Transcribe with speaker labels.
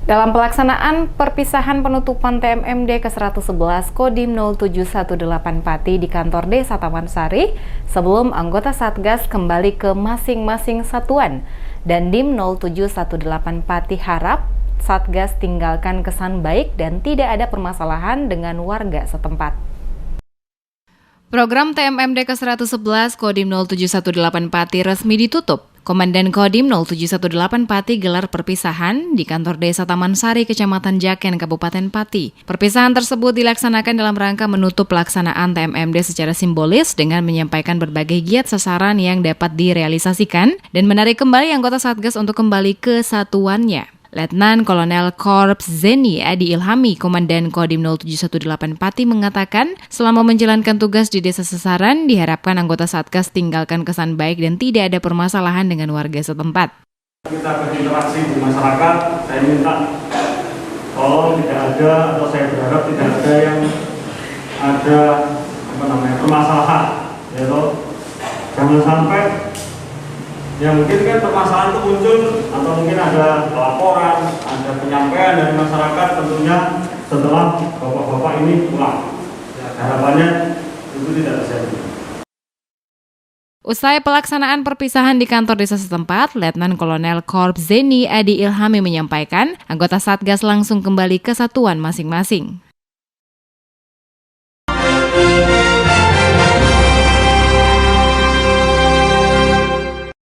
Speaker 1: Dalam pelaksanaan perpisahan penutupan TMMD ke-111 Kodim 0718 Pati di kantor Desa Taman Sari, sebelum anggota Satgas kembali ke masing-masing satuan, dan Dim 0718 Pati harap Satgas tinggalkan kesan baik dan tidak ada permasalahan dengan warga setempat. Program TMMD ke-111 Kodim 0718 Pati resmi ditutup. Komandan Kodim 0718 Pati gelar perpisahan di kantor Desa Taman Sari, Kecamatan Jaken, Kabupaten Pati. Perpisahan tersebut dilaksanakan dalam rangka menutup pelaksanaan TMMD secara simbolis dengan menyampaikan berbagai giat sasaran yang dapat direalisasikan dan menarik kembali anggota Satgas untuk kembali ke satuannya. Letnan Kolonel Korps Zeni Adi Ilhami, Komandan Kodim 0718 Pati mengatakan, selama menjalankan tugas di desa sasaran, diharapkan anggota Satgas tinggalkan kesan baik dan tidak ada permasalahan dengan warga setempat.
Speaker 2: Kita berinteraksi di masyarakat, saya minta tolong tidak ada, atau saya berharap tidak ada yang ada permasalahan, yaitu jangan sampai ya mungkin kan permasalahan itu muncul atau mungkin ada laporan, ada penyampaian dari masyarakat tentunya setelah bapak-bapak ini pulang. Harapannya itu tidak terjadi.
Speaker 1: Usai pelaksanaan perpisahan di kantor desa setempat, Letnan Kolonel Korps Zeni Adi Ilhami menyampaikan, anggota Satgas langsung kembali ke satuan masing-masing.